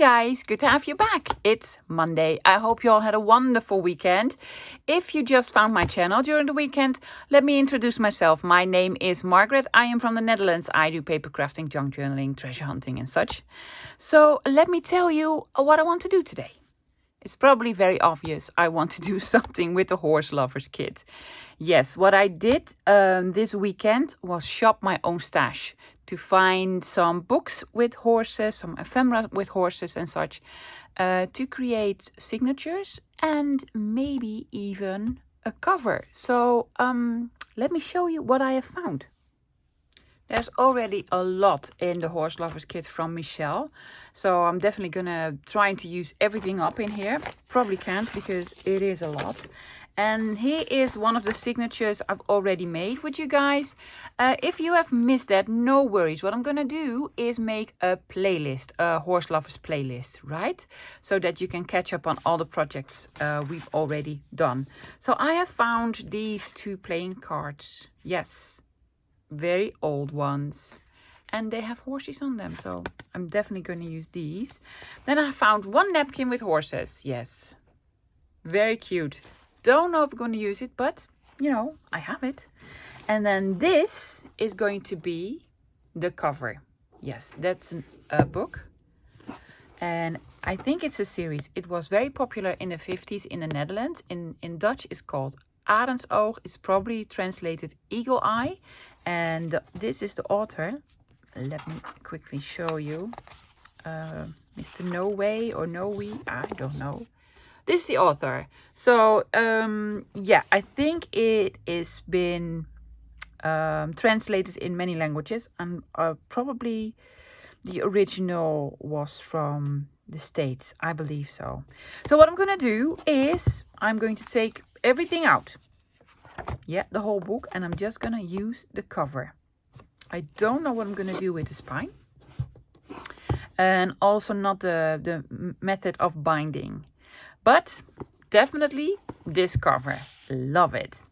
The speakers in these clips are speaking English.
guys, good to have you back. It's Monday. I hope you all had a wonderful weekend. If you just found my channel during the weekend, let me introduce myself. My name is Margaret. I am from the Netherlands. I do paper crafting, junk journaling, treasure hunting and such. So let me tell you what I want to do today. It's probably very obvious. I want to do something with the Horse Lovers kit. Yes, what I did this weekend was shop my own stash to find some books with horses, some ephemera with horses and such, to create signatures and maybe even a cover. So let me show you what I have found. There's already a lot in the Horse Lovers kit from Michelle. So I'm definitely gonna try to use everything up in here. Probably can't because it is a lot. And here is one of the signatures I've already made with you guys. If you have missed that, no worries. What I'm gonna do is make a playlist, a Horse Lovers playlist, right? So that you can catch up on all the projects we've already done. So I have found these two playing cards. Yes. Very old ones, and they have horses on them, so I'm definitely going to use these. Then I found one napkin with horses. Yes, very cute. Don't know if I'm going to use it, but you know, I have it. And then this is going to be the cover. Yes, that's a book, and I think it's a series. It was very popular in the 50s in the Netherlands. In Dutch it's called Arendsoog. It's probably translated eagle eye. And this is the author. Let me quickly show you. Mr. No Way or No We, I don't know. This is the author. So, yeah, I think it has been translated in many languages. And probably the original was from the States. I believe so. So what I'm going to do is I'm going to take everything out. Yeah, the whole book, and I'm just gonna use the cover. I don't know what I'm gonna do with the spine, and also not the method of binding, but definitely this cover. Love it.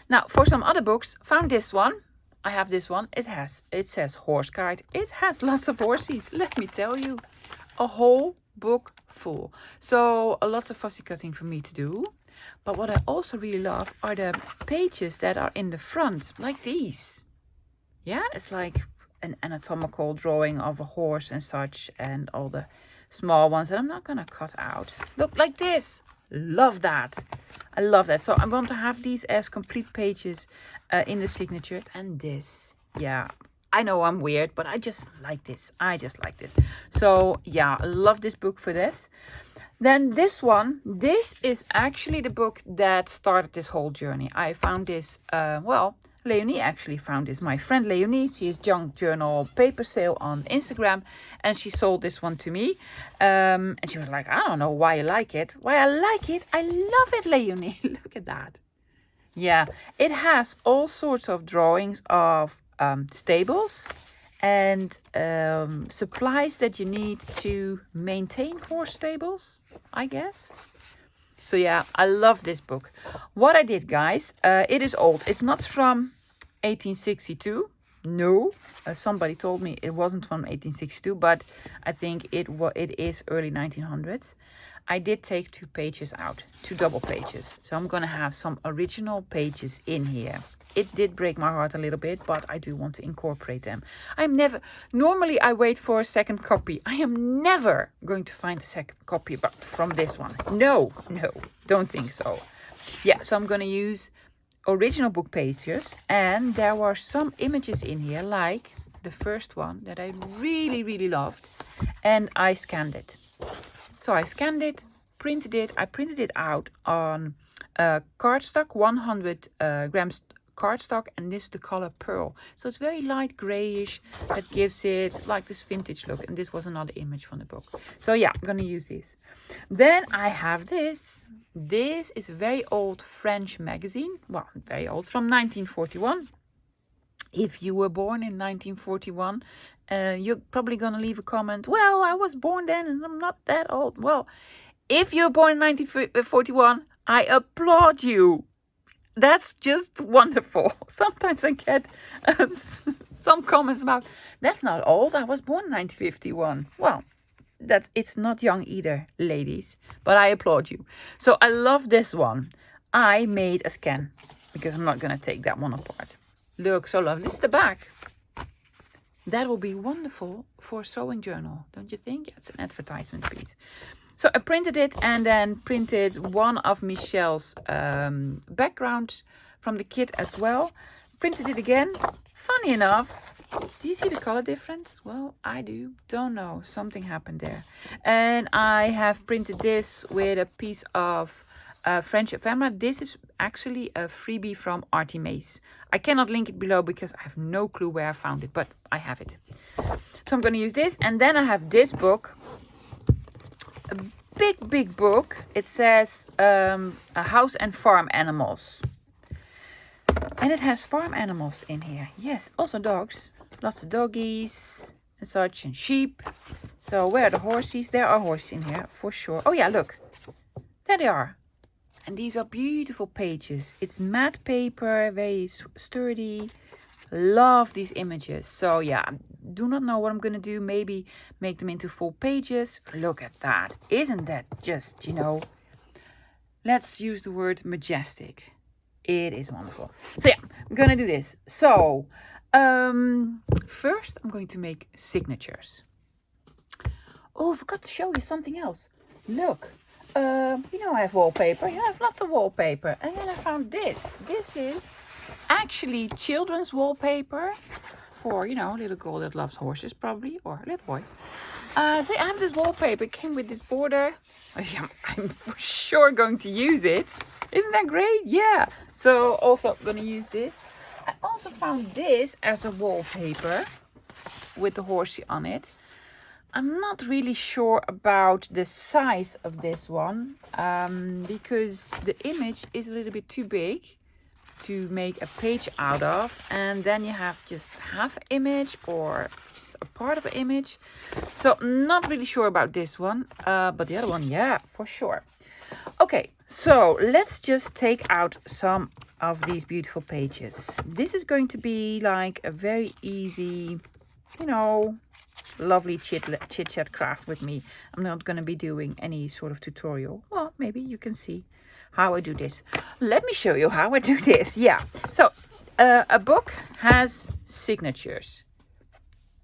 Now for some other books, found this one. I have this one. It says horse guide. It has lots of horses, let me tell you. A whole book full. So lots of fussy cutting for me to do. But what I also really love are the pages that are in the front, like these. Yeah, it's like an anatomical drawing of a horse and such, and all the small ones that I'm not gonna cut out. Look, like this. Love that. I love that. So I want to have these as complete pages in the signature. And this, yeah, I know I'm weird, but I just like this. I just like this. So yeah, I love this book for this. Then this one, this is actually the book that started this whole journey. I found this, well, Leonie actually found this. My friend Leonie, she is Junkjournal paper sale on Instagram, and she sold this one to me. And she was like, I don't know why you like it. Why I like it? I love it, Leonie. Look at that. Yeah, it has all sorts of drawings of stables and supplies that you need to maintain horse stables, I guess. So yeah, I love this book. What I did, guys, it is old. It's not from 1862. No, somebody told me it wasn't from 1862, but I think it is early 1900s. I did take 2 pages out, 2 double pages. So I'm gonna have some original pages in here. It did break my heart a little bit, but I do want to incorporate them. Normally I wait for a second copy. I am never going to find a second copy from this one. No, don't think so. Yeah, so I'm gonna use original book pages, and there were some images in here, like the first one that I really, really loved, and I scanned it. So I scanned it, printed it. I printed it out on cardstock, 100 grams cardstock, and this is the color pearl. So it's very light grayish. That gives it like this vintage look. And this was another image from the book. So yeah, I'm gonna use this. Then I have this. This is a very old French magazine. Well, very old, from 1941. If you were born in 1941, you're probably gonna leave a comment, well, I was born then and I'm not that old. Well, if you're born in 1941, I applaud you. That's just wonderful. Sometimes I get some comments about, that's not old, I was born in 1951. Well, that it's not young either, ladies, but I applaud you. So I love this one. I made a scan because I'm not gonna take that one apart. Look, so lovely. This is the back. That will be wonderful for a sewing journal, don't you think? Yeah, it's an advertisement piece. So I printed it and then printed one of Michelle's backgrounds from the kit as well. Printed it again. Funny enough, do you see the color difference? Well, I do. Don't know. Something happened there. And I have printed this with a piece of French ephemera. This is actually a freebie from Artie Mays. I cannot link it below because I have no clue where I found it, but I have it. So I'm going to use this. And then I have this book. A big book. It says a house and farm animals. And it has farm animals in here. Yes, also dogs. Lots of doggies and such, and sheep. So where are the horses? There are horses in here for sure. Oh yeah, look. There they are. And these are beautiful pages. It's matte paper, very sturdy. Love these images. So yeah, do not know what I'm going to do. Maybe make them into full pages. Look at that. Isn't that just, you know, let's use the word majestic. It is wonderful. So yeah, I'm going to do this. So first I'm going to make signatures. Oh, I forgot to show you something else. Look. You know I have wallpaper. You have lots of wallpaper. And then I found this. This is actually children's wallpaper for, you know, a little girl that loves horses probably, or a little boy. So I have this wallpaper. It came with this border. I'm for sure going to use it. Isn't that great? Yeah. So also I'm going to use this. I also found this as a wallpaper with the horsey on it. I'm not really sure about the size of this one because the image is a little bit too big to make a page out of, and then you have just half an image or just a part of an image. So I'm not really sure about this one, but the other one, yeah, for sure. Okay, so let's just take out some of these beautiful pages. This is going to be like a very easy, you know, lovely chit chat craft with me. I'm not going to be doing any sort of tutorial. Well, maybe you can see how I do this. Let me show you how I do this. Yeah, so a book has signatures.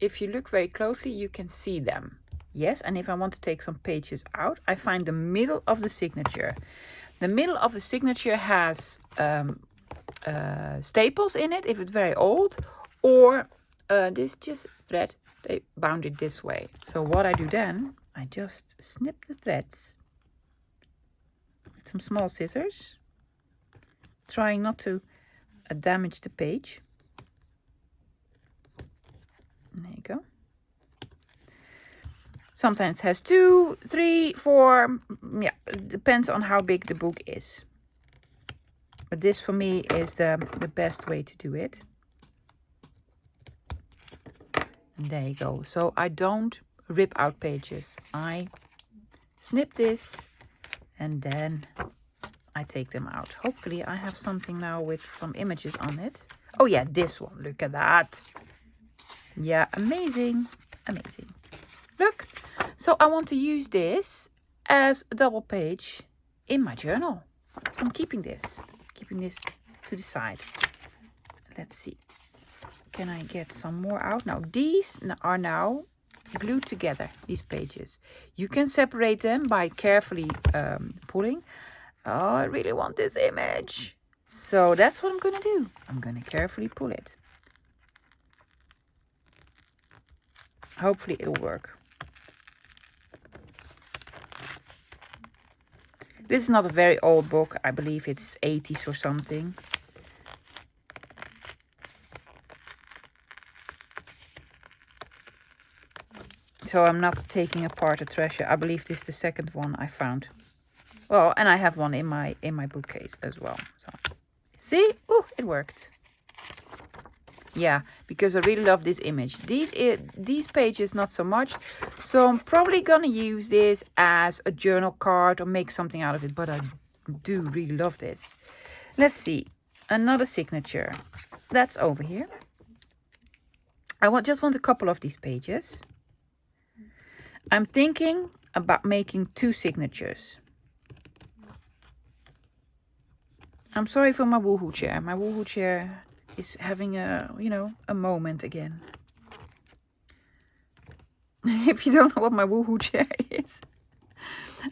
If you look very closely, you can see them. Yes, and if I want to take some pages out, I find the middle of the signature. The middle of a signature has staples in it if it's very old, or this just thread. They bound it this way. So what I do then, I just snip the threads with some small scissors, trying not to damage the page. There you go. Sometimes it has 2, 3, 4. Yeah, it depends on how big the book is. But this for me is the best way to do it. There you go. So I don't rip out pages. I snip this and then I take them out. Hopefully I have something now with some images on it. Oh yeah, this one. Look at that. Yeah, amazing. Amazing. Look. So I want to use this as a double page in my journal. So I'm keeping this to the side. Let's see. Can I get some more out? Now, these are now glued together, these pages. You can separate them by carefully pulling. Oh, I really want this image. So that's what I'm going to do. I'm going to carefully pull it. Hopefully it'll work. This is not a very old book. I believe it's 80s or something. So I'm not taking apart a treasure. I believe this is the second one I found. Well, and I have one in my bookcase as well. So see? Oh, it worked. Yeah, because I really love this image. These pages not so much. So I'm probably gonna use this as a journal card or make something out of it. But I do really love this. Let's see. Another signature. That's over here. I just want a couple of these pages. I'm thinking about making 2 signatures. I'm sorry for my woohoo chair. My woohoo chair is having a, you know, a moment again. If you don't know what my woohoo chair is,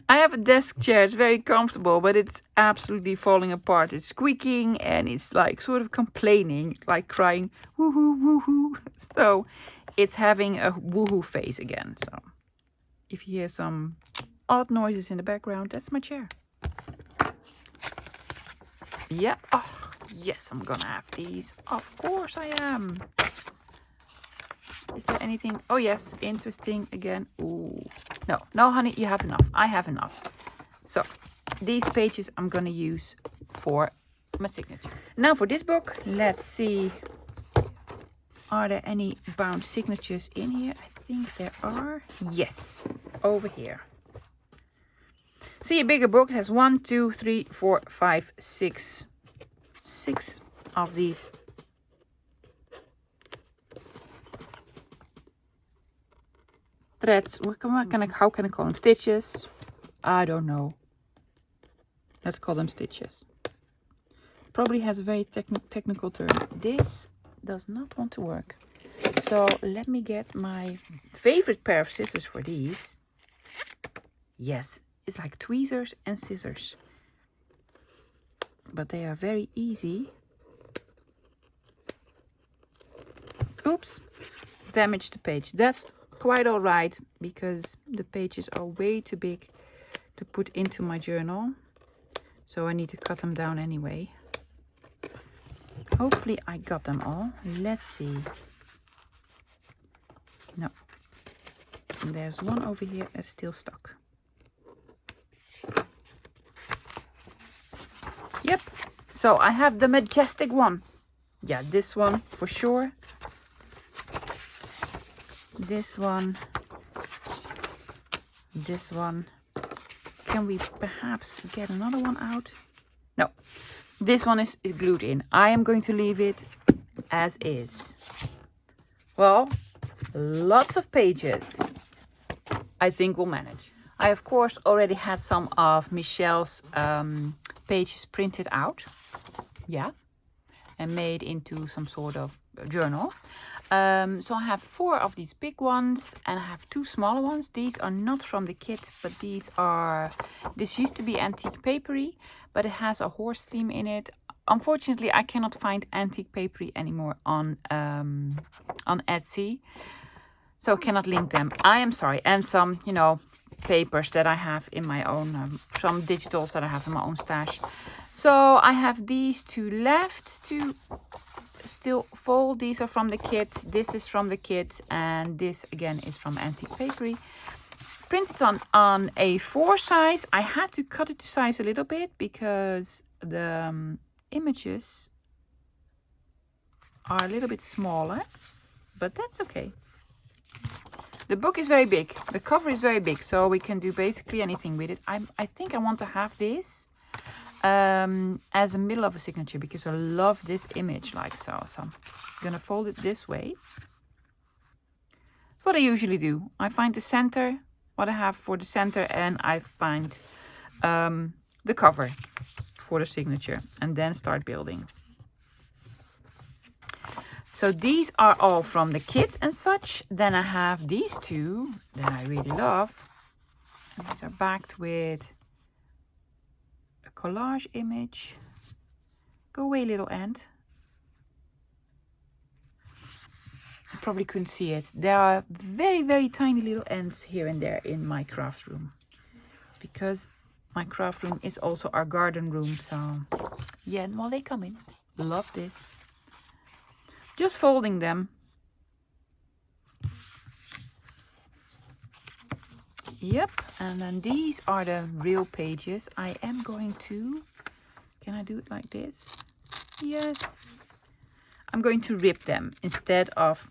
I have a desk chair. It's very comfortable, but it's absolutely falling apart. It's squeaking and it's like sort of complaining, like crying woohoo, woohoo. So it's having a woohoo face again. So if you hear some odd noises in the background, that's my chair. Yeah. Oh, yes, I'm gonna have these. Of course I am. Is there anything? Oh, yes. Interesting again. Ooh. No, honey, you have enough. I have enough. So these pages I'm going to use for my signature. Now for this book, let's see. Are there any bound signatures in here? I think there are. Yes, over here. See, a bigger book has 1, 2, 3, 4, 5, 6. 6 of these. Threads. How can I call them? Stitches? I don't know. Let's call them stitches. Probably has a very technical term. This does not want to work. So let me get my favorite pair of scissors for these. Yes, it's like tweezers and scissors. But they are very easy. Oops, damaged the page. That's quite all right because the pages are way too big to put into my journal. So I need to cut them down anyway. Hopefully I got them all. Let's see. No. And there's one over here that's still stuck. Yep. So I have the majestic one. Yeah, this one for sure. This one. This one. Can we perhaps get another one out? No. This one is glued in. I am going to leave it as is. Well, lots of pages. I think we'll manage. I, of course, already had some of Michelle's pages printed out. Yeah. And made into some sort of journal. So I have 4 of these big ones and I have 2 smaller ones. These are not from the kit, but this used to be antique papery, but it has a horse theme in it. Unfortunately, I cannot find antique papery anymore on Etsy, so cannot link them. I am sorry. And some, you know, papers that I have in my own, some digitals that I have in my own stash. So I have these 2 left to still fold. These are from the kit. This is from the kit, and this again is from antique papery. Printed on A4 size. I had to cut it to size a little bit because the images are a little bit smaller, but that's okay. The book is very big. The cover is very big, so we can do basically anything with it. I think I want to have this as a middle of a signature because I love this image like so. So I'm gonna fold it this way. That's what I usually do. I find the center, what I have for the center, and I find the cover for the signature and then start building. So these are all from the kit and such. Then I have these 2 that I really love. And these are backed with a collage image. Go away, little ant. You probably couldn't see it. There are very, very tiny little ants here and there in my craft room. Because my craft room is also our garden room. So yeah, well, they come in. Love this. Just folding them. Yep, and then these are the real pages. I am going to, can I do it like this? Yes. I'm going to rip them instead of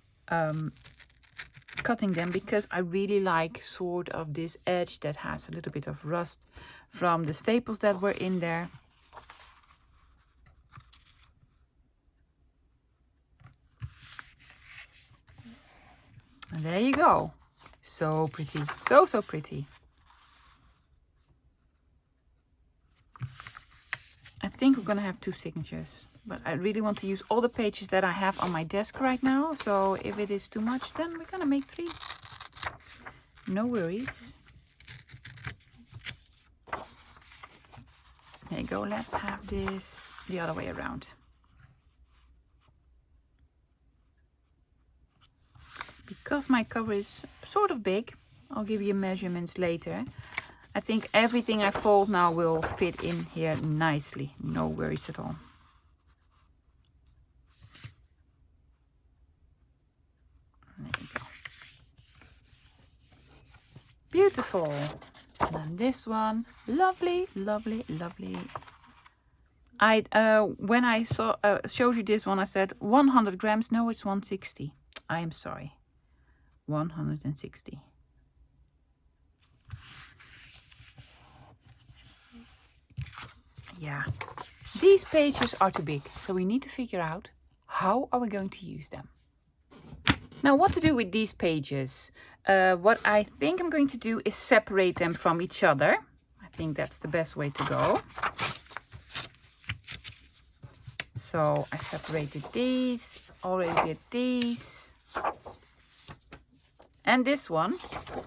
cutting them because I really like sort of this edge that has a little bit of rust from the staples that were in there. And there you go. so pretty. So, so pretty. I think we're gonna have 2 signatures, but I really want to use all the pages that I have on my desk right now. So if it is too much, then we're gonna make 3. No worries. There you go. Let's have this the other way around. Because my cover is sort of big, I'll give you measurements later. I think everything I fold now will fit in here nicely. No worries at all. There you go. Beautiful. And then this one, lovely, lovely, lovely. When I showed you this one, I said 100 grams. No, it's 160. I am sorry. 160. Yeah, these pages are too big, so we need to figure out how are we going to use them. Now, what to do with these pages? What I think I'm going to do is separate them from each other. I think that's the best way to go. So I separated these, already did these. And this one,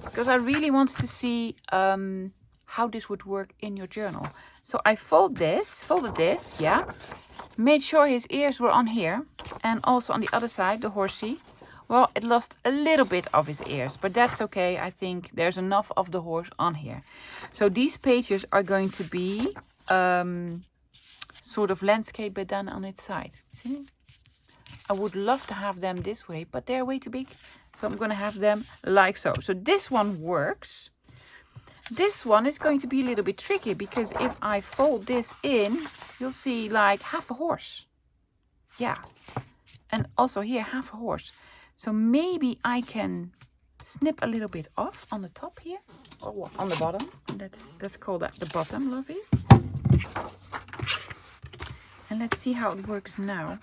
because I really wanted to see how this would work in your journal. So I folded this, yeah. Made sure his ears were on here. And also on the other side, the horsey. Well, it lost a little bit of his ears, but that's okay. I think there's enough of the horse on here. So these pages are going to be sort of landscape, but then on its side. See? I would love to have them this way, but they're way too big. So I'm going to have them like so. So this one works. This one is going to be a little bit tricky because if I fold this in, you'll see like half a horse. Yeah. And also here, half a horse. So maybe I can snip a little bit off on the top here. Or on the bottom. Let's call that the bottom, lovey. And let's see how it works now.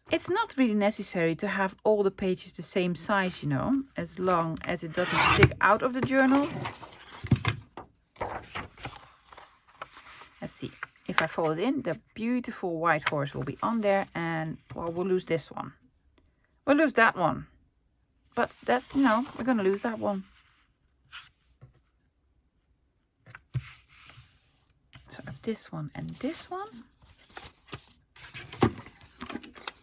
It's not really necessary to have all the pages the same size, you know, as long as it doesn't stick out of the journal. Let's see. If I fold it in, the beautiful white horse will be on there, and well, we'll lose this one. We'll lose that one. But that's, you know, we're going to lose that one. So I have this one and this one.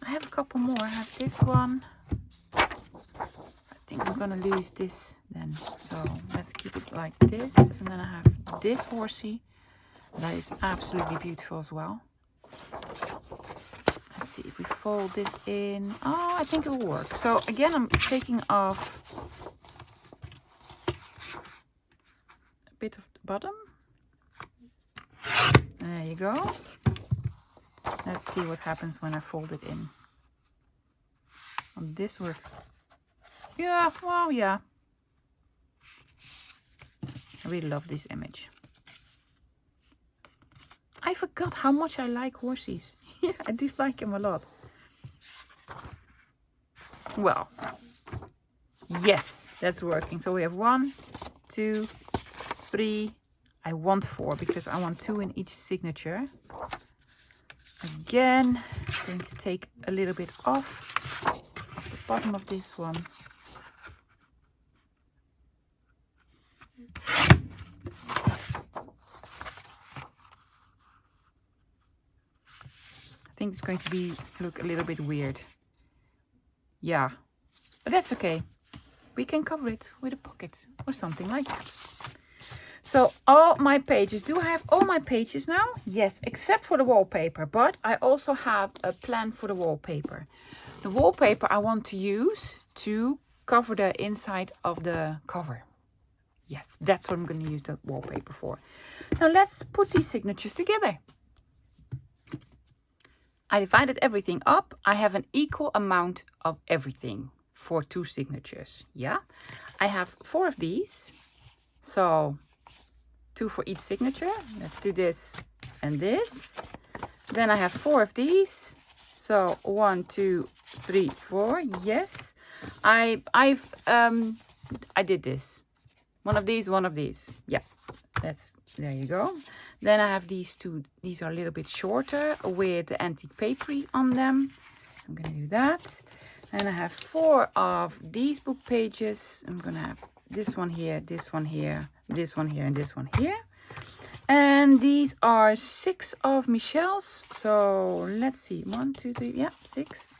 I have a couple more. I have this one. I think I'm gonna lose this then. So let's keep it like this. And then I have this horsey. That is absolutely beautiful as well. Let's see if we fold this in. Oh, I think it will work. So again, I'm taking off a bit of the bottom. There you go. Let's see what happens when I fold it in. Well, this works. Yeah, well, yeah. I really love this image. I forgot how much I like horses. Yeah, I do like them a lot. Well, yes, that's working. So we have 1, 2, 3. I want 4 because I want 2 in each signature. Again, I'm going to take a little bit off the bottom of this one. I think it's going to look a little bit weird. Yeah, but that's okay. We can cover it with a pocket or something like that. So all my pages, do I have all my pages now? Yes, except for the wallpaper, but I also have a plan for the wallpaper. The wallpaper I want to use to cover the inside of the cover. Yes, that's what I'm going to use the wallpaper for. Now let's put these signatures together. I divided everything up. I have an equal amount of everything for 2 signatures. Yeah, I have 4 of these. So 2 for each signature. Let's do this and this. Then I have 4 of these. So 1, 2, 3, 4. Yes, I've I did this. One of these. Yeah, there you go. Then I have these two. These are a little bit shorter with the antique papery on them. I'm gonna do that. And I have 4 of these book pages. I'm gonna have this one here, this one here, this one here, and this one here. And these are 6 of Michelle's. So let's see, 1, 2, 3, yeah, 6.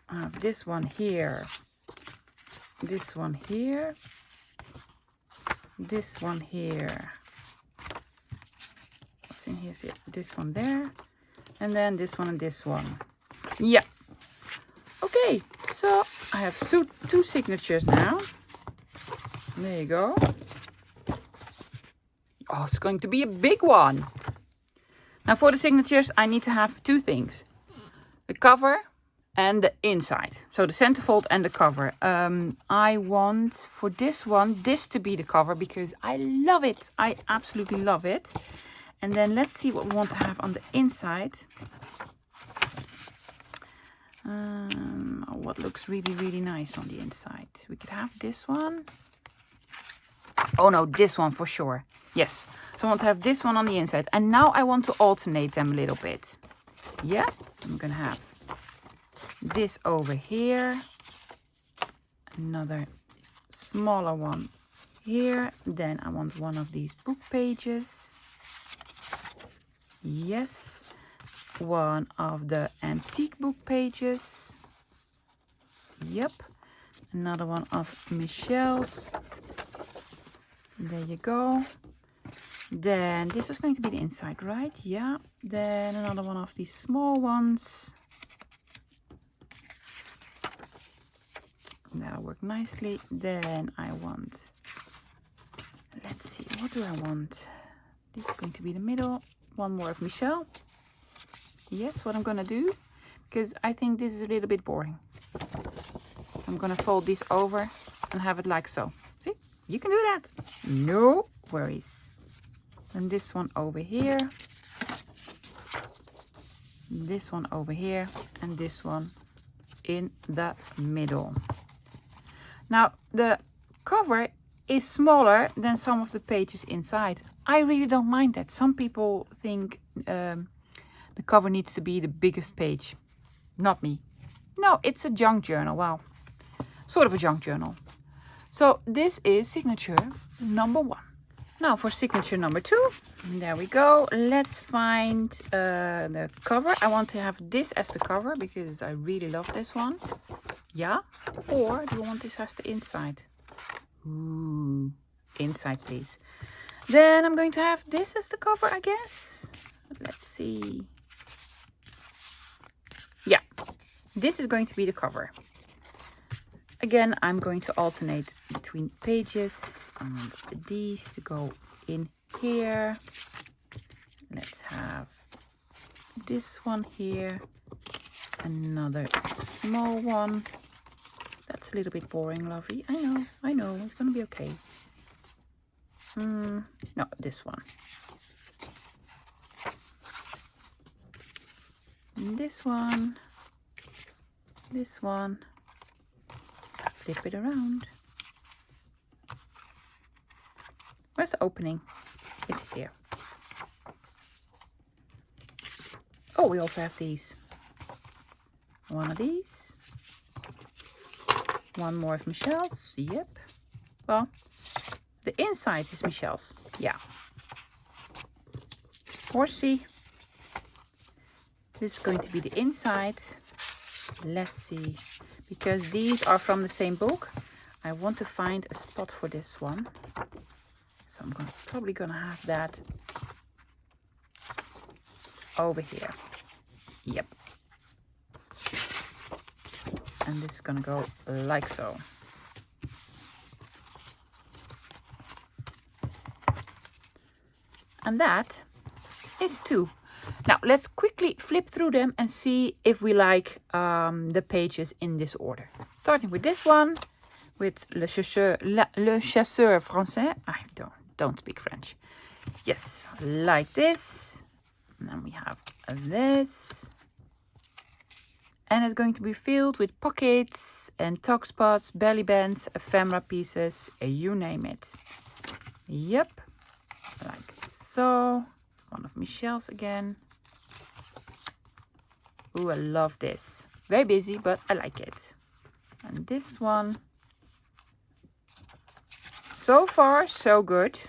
I have this one here, this one here, this one here. What's in here? This one there, and then this one and this one. Yeah. Okay, so I have 2 signatures now. There you go. Oh, it's going to be a big one. Now for the signatures, I need to have 2 things. The cover and the inside. So the centerfold and the cover. I want for this one, this to be the cover because I love it. I absolutely love it. And then let's see what we want to have on the inside. What looks really, really nice on the inside. We could have this one. Oh no, this one for sure. Yes, so I want to have this one on the inside. And now I want to alternate them a little bit. Yeah, so I'm gonna have this over here. Another smaller one here. Then I want one of these book pages. Yes, one of the antique book pages. Yep, another one of Michelle's. There you go. Then this was going to be the inside, right? Yeah. Then another one of these small ones. That'll work nicely. Then I want, let's see, what do I want? This is going to be the middle. One more of Michelle. Yes, what I'm gonna do, because I think this is a little bit boring. I'm gonna fold these over and have it like so. See, you can do that. No worries. And this one over here. This one over here. And this one in the middle. Now, the cover is smaller than some of the pages inside. I really don't mind that. Some people think the cover needs to be the biggest page. Not me. No, it's a junk journal. Well, sort of a junk journal. So this is signature number 1. Now for signature number 2. There we go. Let's find the cover. I want to have this as the cover because I really love this one. Yeah? Or do you want this as the inside? Ooh, inside please. Then I'm going to have this as the cover, I guess. Let's see. Yeah, this is going to be the cover. Again, I'm going to alternate between pages. I want these to go in here. Let's have this one here. Another small one. That's a little bit boring, lovey. I know, it's going to be okay. No, this one. This one. This one. Flip it around. Where's the opening? It's here. Oh, we also have these. One of these. One more of Michelle's. Yep. Well, the inside is Michelle's. Yeah. Horsey. This is going to be the inside. Let's see. Because these are from the same book, I want to find a spot for this one. So I'm probably gonna have that over here. Yep. And this is gonna go like so. And that is 2. Now let's quickly flip through them and see if we like the pages in this order. Starting with this one, with Le Chasseur Français. I don't speak French. Yes, like this. And then we have this. And it's going to be filled with pockets and tuck spots, belly bands, ephemera pieces, you name it. Yep, like so. One of Michelle's again. Ooh, I love this. Very busy, but I like it. And this one. So far, so good.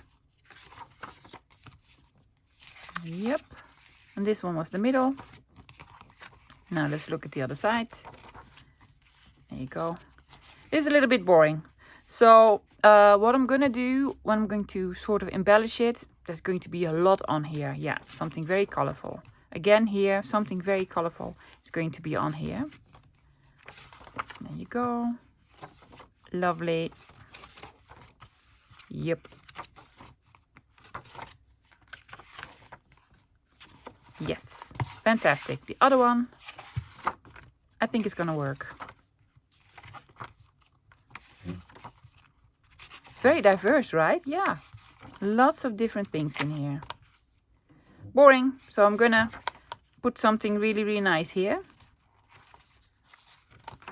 Yep. And this one was the middle. Now let's look at the other side. There you go. It's a little bit boring. So what I'm going to do when I'm going to sort of embellish it, there's going to be a lot on here. Yeah, something very colorful. Again here, something very colorful is going to be on here. There you go. Lovely. Yep. Yes, fantastic. The other one, I think it's gonna work. It's very diverse, right? Yeah, lots of different things in here. Boring, so I'm gonna put something really, really nice here.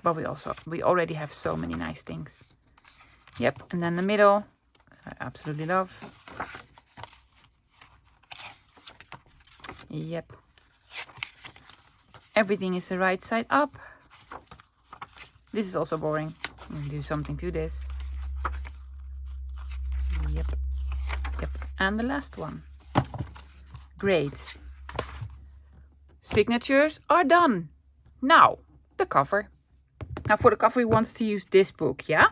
But we already have so many nice things. Yep, and then the middle, I absolutely love. Yep. Everything is the right side up. This is also boring. I'm gonna do something to this. Yep. Yep. And the last one. Great. Signatures are done. Now, the cover. Now for the cover we want to use this book, yeah?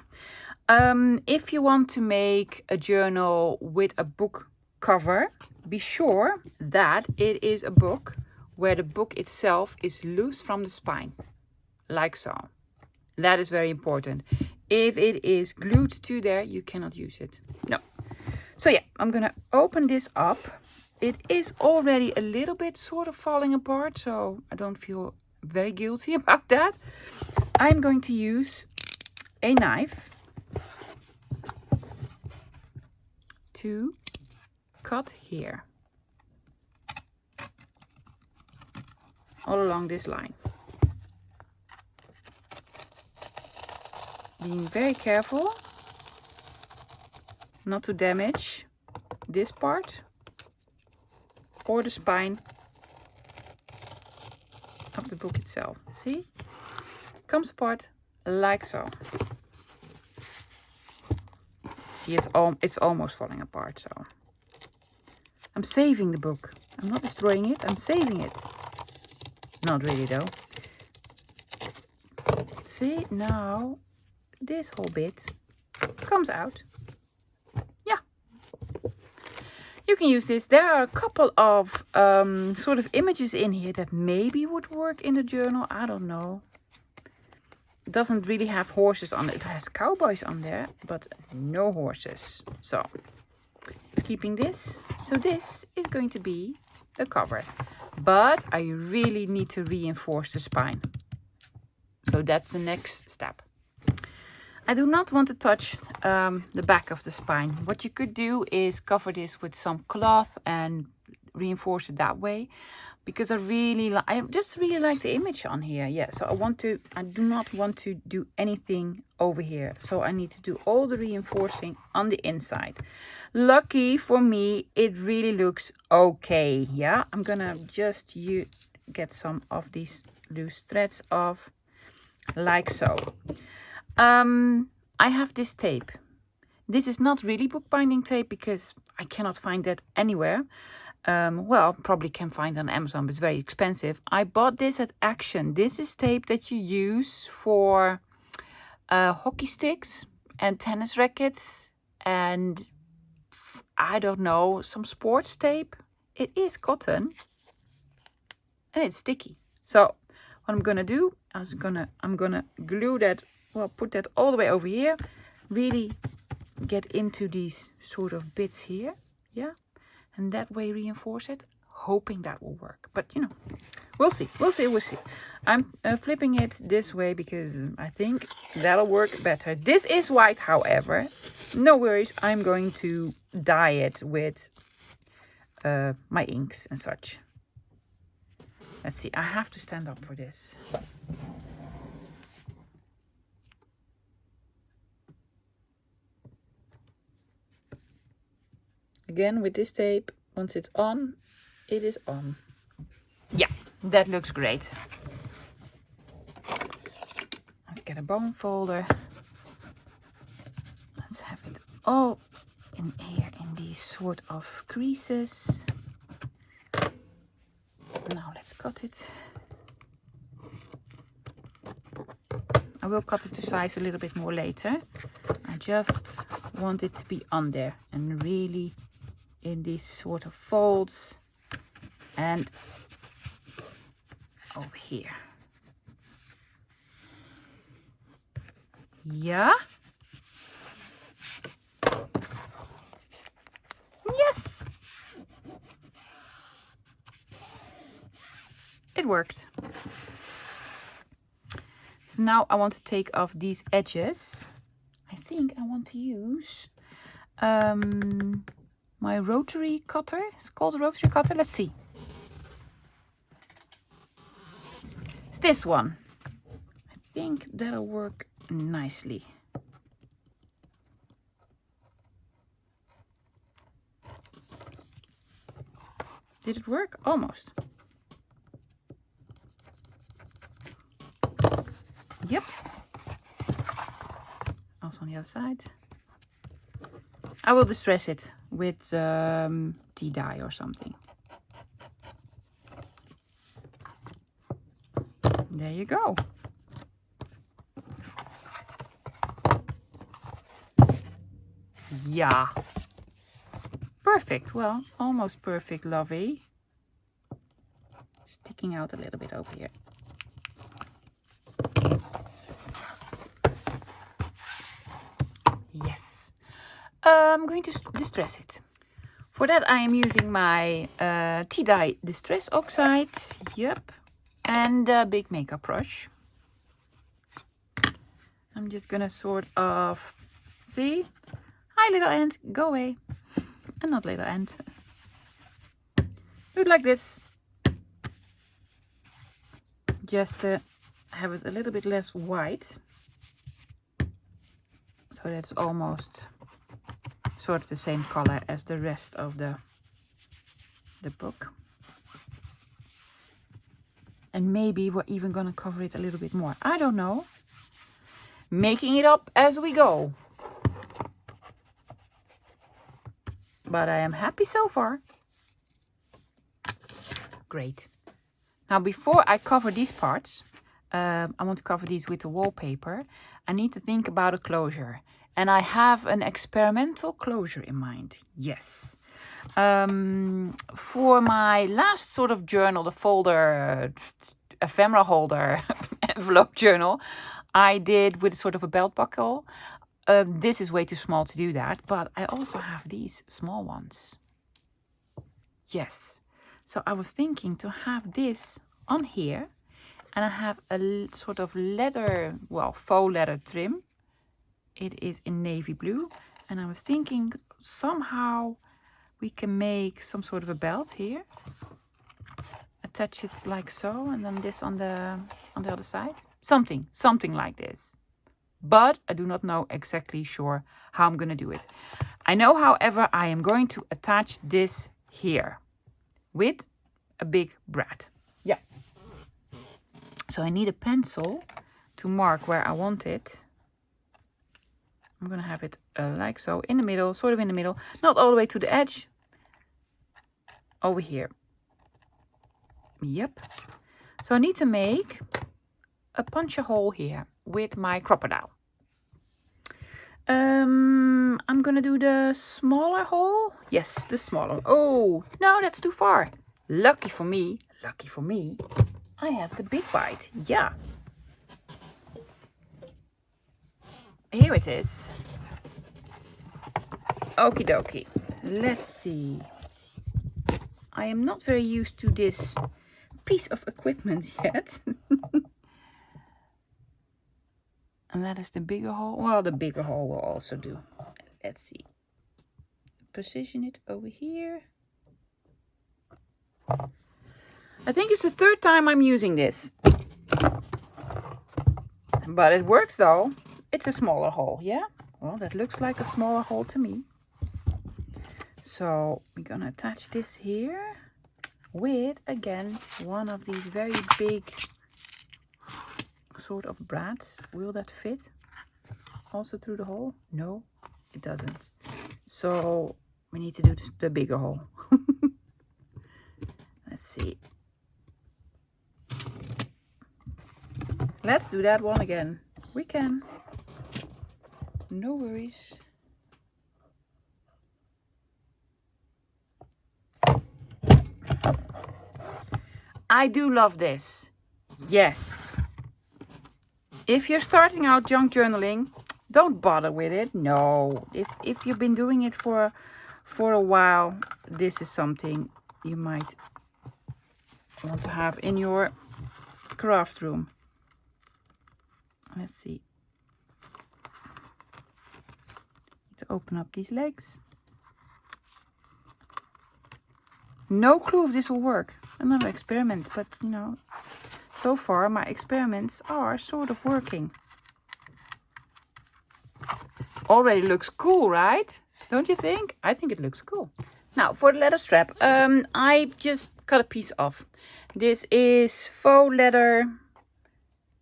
If you want to make a journal with a book cover, be sure that it is a book where the book itself is loose from the spine, like so. That is very important. If it is glued to there, you cannot use it. No. So yeah, I'm gonna open this up. It is already a little bit sort of falling apart, so I don't feel very guilty about that. I'm going to use a knife to cut here. All along this line. Being very careful not to damage this part or the spine of the book itself. See? Comes apart like so. See, it's almost falling apart, so. I'm saving the book. I'm not destroying it, I'm saving it. Not really though. See, now this whole bit comes out. Yeah. You can use this. There are a couple of sort of images in here that maybe would work in the journal. I don't know. It doesn't really have horses on it. It has cowboys on there, but no horses. So, keeping this. So this is going to be the cover. But I really need to reinforce the spine. So that's the next step. I do not want to touch the back of the spine. What you could do is cover this with some cloth and reinforce it that way. Because I just really like the image on here. Yeah, so I do not want to do anything over here. So I need to do all the reinforcing on the inside. Lucky for me, it really looks okay. Yeah, I'm gonna just get some of these loose threads off, like so. I have this tape. This is not really bookbinding tape because I cannot find that anywhere. Well, probably can find on Amazon, but it's very expensive. I bought this at Action. This is tape that you use for hockey sticks and tennis rackets and I don't know, some sports tape. It is cotton and it's sticky. So what I'm gonna do, I'm gonna glue that, well, put that all the way over here. Really get into these sort of bits here, yeah. And that way reinforce it, hoping that will work. But, you know, we'll see. I'm flipping it this way because I think that'll work better. This is white, however. No worries, I'm going to dye it with my inks and such. Let's see, I have to stand up for this. again with this tape, once it's on, it is on. Yeah, that looks great. Let's get a bone folder. Let's have it all in here in these sort of creases. Now let's cut it. I will cut it to size a little bit more later. I just want it to be on there and really in these sort of folds and over here. Yeah. Yes. It worked. So now I want to take off these edges. I think I want to use my rotary cutter. It's called a rotary cutter. Let's see. It's this one. I think that'll work nicely. Did it work? Almost. Yep. Also on the other side. I will distress it with tea dye or something. There you go. Yeah. Perfect. Well, almost perfect, lovey. Sticking out a little bit over here. Yes. I'm going to distress it. For that I am using my tea dye distress oxide. Yep. And a big makeup brush. I'm just gonna sort of, see? Hi little ant, go away. And not little ant. Do it like this. Just to have it a little bit less white. So that's almost sort of the same color as the rest of the book. And maybe we're even gonna cover it a little bit more. I don't know. Making it up as we go. But I am happy so far. Great. Now before I cover these parts, I want to cover these with the wallpaper. I need to think about a closure. And I have an experimental closure in mind. Yes. For my last sort of journal, the folder, ephemera holder, envelope journal, I did with sort of a belt buckle. This is way too small to do that, but I also have these small ones. Yes. So I was thinking to have this on here, and I have a sort of leather, well, faux leather trim. It is in navy blue, and I was thinking somehow we can make some sort of a belt here. Attach it like so, and then this on the other side. Something like this. But I do not know exactly sure how I'm going to do it. I know, however, I am going to attach this here with a big brad. Yeah. So I need a pencil to mark where I want it. I'm going to have it like so, in the middle, sort of in the middle. Not all the way to the edge. Over here. Yep. So I need to make a punch a hole here with my crocodile. I'm gonna do the smaller hole. Yes, the smaller. Oh, no, that's too far. Lucky for me, I have the big bite. Yeah. Here it is. Okie dokie. Let's see. I am not very used to this piece of equipment yet. And that is the bigger hole. Well, the bigger hole will also do. Let's see. Position it over here. I think it's the third time I'm using this. But it works though. It's a smaller hole, yeah? Well, that looks like a smaller hole to me. So we're gonna attach this here with, again, one of these very big sort of brads. Will that fit also through the hole? No, it doesn't. So we need to do the bigger hole. Let's see. Let's do that one again. We can. No worries. I do love this. Yes. If you're starting out junk journaling, don't bother with it. No. If you've been doing it for a while, this is something you might want to have in your craft room. Let's see. To open up these legs. No clue if this will work. Another experiment, but you know, so far my experiments are sort of working. Already looks cool, right? Don't you think? I think it looks cool. Now for the leather strap, I just cut a piece off. This is faux leather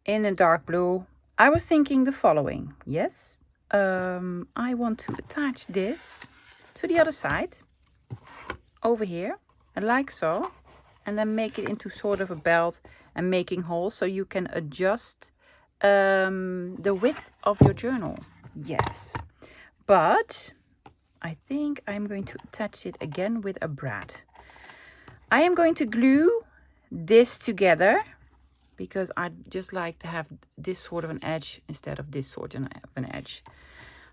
in a dark blue. I was thinking the following. Yes, I want to attach this to the other side over here, like so, and then make it into sort of a belt and making holes so you can adjust the width of your journal. Yes, but I think I'm going to attach it again with a brad. I am going to glue this together because I just like to have this sort of an edge instead of this sort of an edge.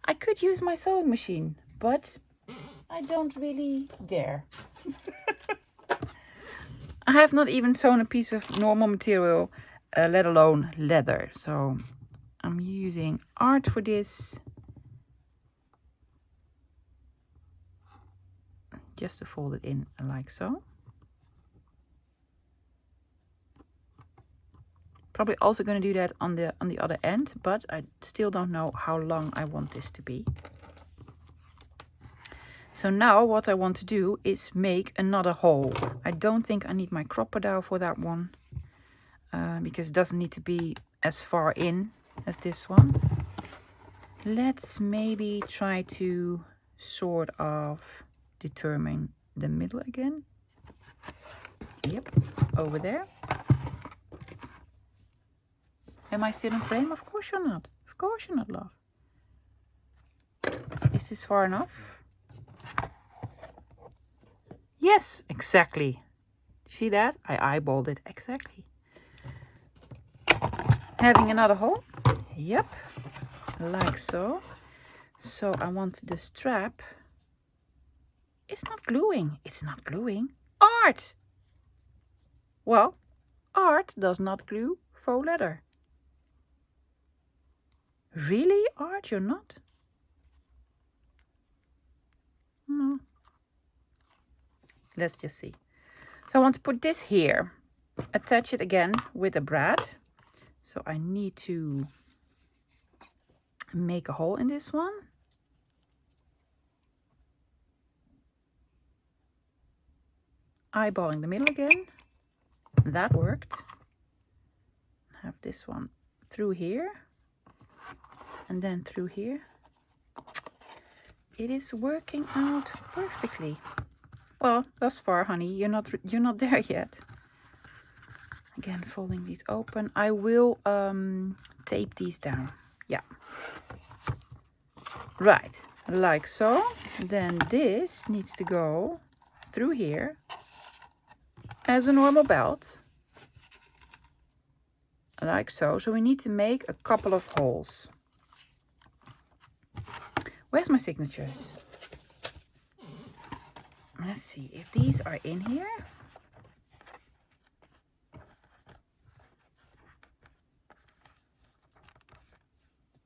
I could use my sewing machine, but I don't really dare. I have not even sewn a piece of normal material, let alone leather. So I'm using art for this. Just to fold it in like so. Probably also going to do that on the other end, but I still don't know how long I want this to be. So now what I want to do is make another hole. I don't think I need my crocodile for that one, because it doesn't need to be as far in as this one. Let's maybe try to sort of determine the middle again. Yep, over there. Am I still in frame? Of course you're not. Of course you're not, love. Is this far enough? Yes, exactly. See that? I eyeballed it exactly. Having another hole? Yep, like so. So I want the strap. It's not gluing. It's not gluing. Art! Well, art does not glue faux leather. Really, Art? You're not? No. Let's just see. So I want to put this here. Attach it again with a brad. So I need to make a hole in this one. Eyeballing the middle again. That worked. Have this one through here. And then through here. It is working out perfectly. Well, thus far, honey, you're not there yet. Again, folding these open. I will tape these down. Yeah. Right, like so. Then this needs to go through here as a normal belt. Like so. So we need to make a couple of holes. Where's my signatures? Let's see if these are in here.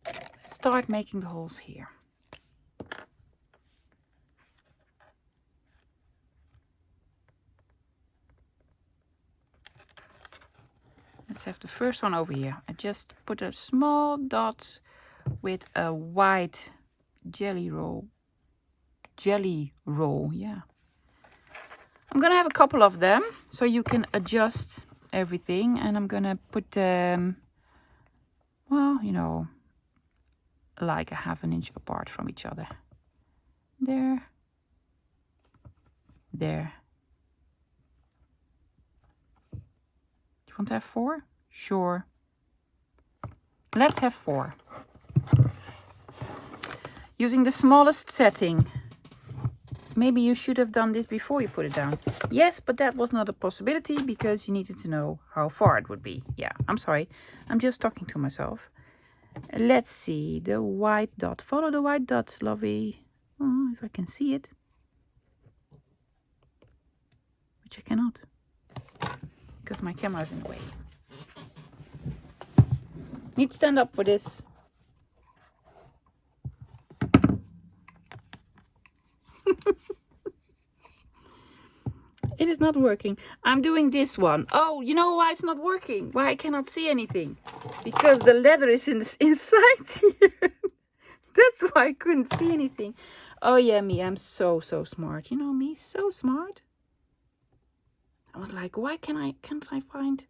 Let's start making the holes here. Let's have the first one over here. I just put a small dot with a white jelly roll jelly roll. Yeah. I'm gonna have a couple of them so you can adjust everything, and I'm gonna put them, well, you know, like a ½ inch apart from each other. There. There. Do you want to have 4? Sure. Let's have 4. Using the smallest setting. Maybe you should have done this before you put it down. Yes, but that was not a possibility because you needed to know how far it would be. Yeah, I'm sorry. I'm just talking to myself. Let's see. The white dot. Follow the white dots, lovey. Oh, if I can see it. Which I cannot. Because my camera is in the way. Need to stand up for this. It is not working. I'm doing this one. Oh, you know why it's not working? Why I cannot see anything? Because the leather is inside here. That's why I couldn't see anything. Oh yeah, me. I'm so smart. You know me, so smart. I was like, why can't I find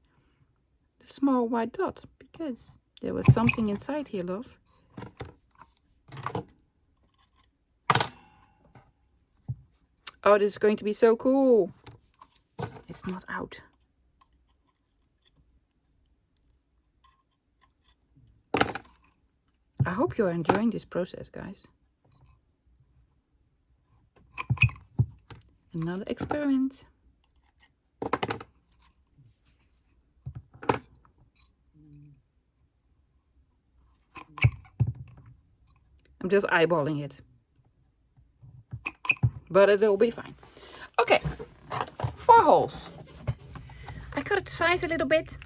the small white dot? Because there was something inside here, love. Oh, this is going to be so cool. It's not out. I hope you're enjoying this process, guys. Another experiment. I'm just eyeballing it. But it'll be fine. Okay, 4 holes. I cut it to size a little bit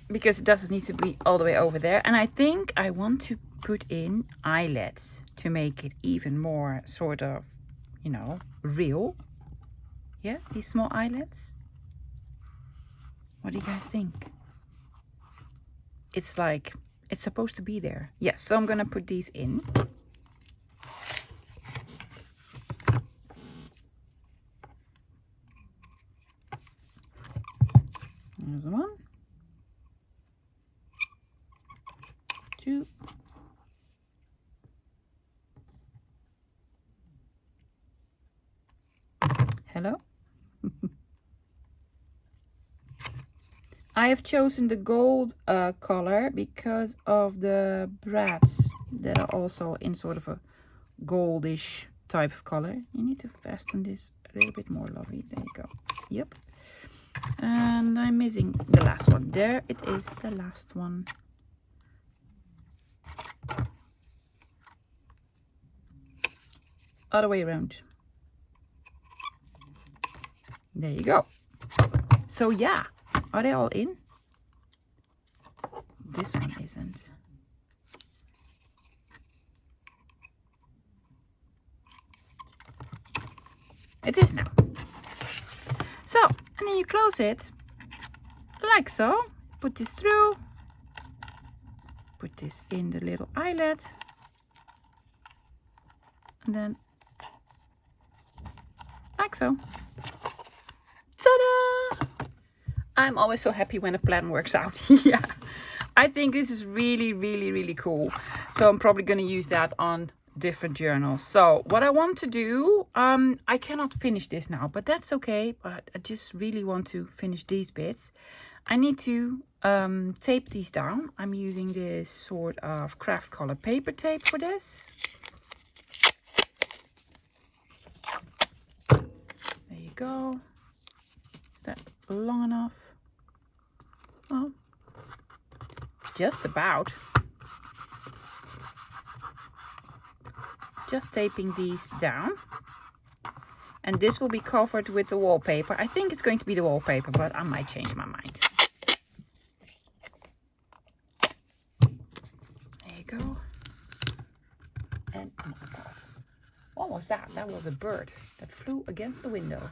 because it doesn't need to be all the way over there. And I think I want to put in eyelets to make it even more sort of, you know, real. Yeah, these small eyelets. What do you guys think? It's like, it's supposed to be there. Yes, so I'm gonna put these in. There's 1, 2. Hello. I have chosen the gold color because of the brads that are also in sort of a goldish type of color. You need to fasten this a little bit more, lovely. There you go. Yep. And I'm missing the last one. There it is, the last one. Other way around. There you go. So yeah, are they all in? This one isn't. It is now. So, and then you close it like so. Put this through. Put this in the little eyelet. And then like so. Ta-da! I'm always so happy when a plan works out. Yeah, I think this is really cool. So I'm probably going to use that on different journals. So what I want to do, I cannot finish this now, but that's okay. But I just really want to finish these bits. I need to tape these down. I'm using this sort of craft color paper tape for this. There you go. Is that long enough? Oh, just about. Just taping these down. And this will be covered with the wallpaper. I think it's going to be the wallpaper, but I might change my mind. There you go. And what was that? That was a bird that flew against the window.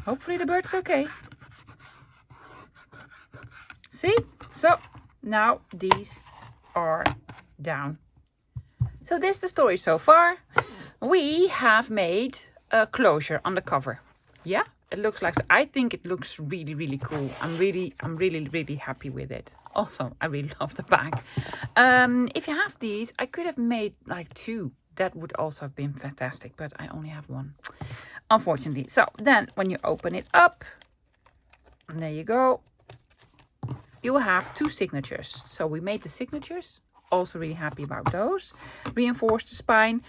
Hopefully the bird's okay. See? So now these are down. So this is the story so far. we have made a closure on the cover. Yeah, it looks like, I think it looks really, really cool. I'm really, really happy with it. Also, I really love the back. If you have these, I could have made like 2. That would also have been fantastic, but I only have 1, unfortunately. So then when you open it up, and there you go, you will have 2 signatures. So we made the signatures. Also really happy about those. Reinforced the spine.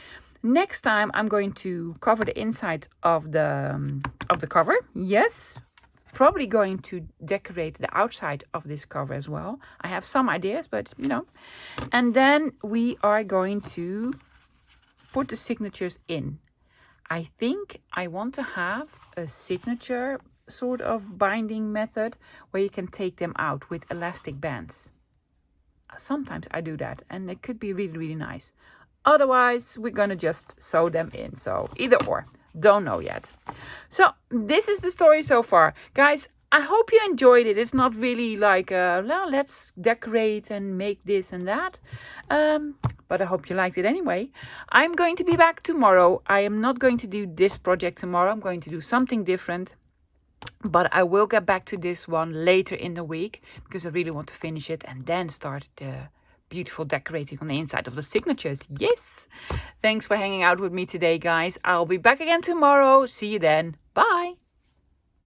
Next time I'm going to cover the inside of the cover. Yes, probably going to decorate the outside of this cover as well. I have some ideas, but you know. And then we are going to put the signatures in. I think I want to have a signature sort of binding method where you can take them out with elastic bands. Sometimes I do that and it could be really, really nice. Otherwise, we're gonna just sew them in. So either or, don't know yet. So this is the story so far. Guys, I hope you enjoyed it. It's not really like, well, let's decorate and make this and that. But I hope you liked it anyway. I'm going to be back tomorrow. I am not going to do this project tomorrow. I'm going to do something different. But I will get back to this one later in the week because I really want to finish it and then start the beautiful decorating on the inside of the signatures. Yes! Thanks for hanging out with me today, guys. I'll be back again tomorrow. See you then. Bye!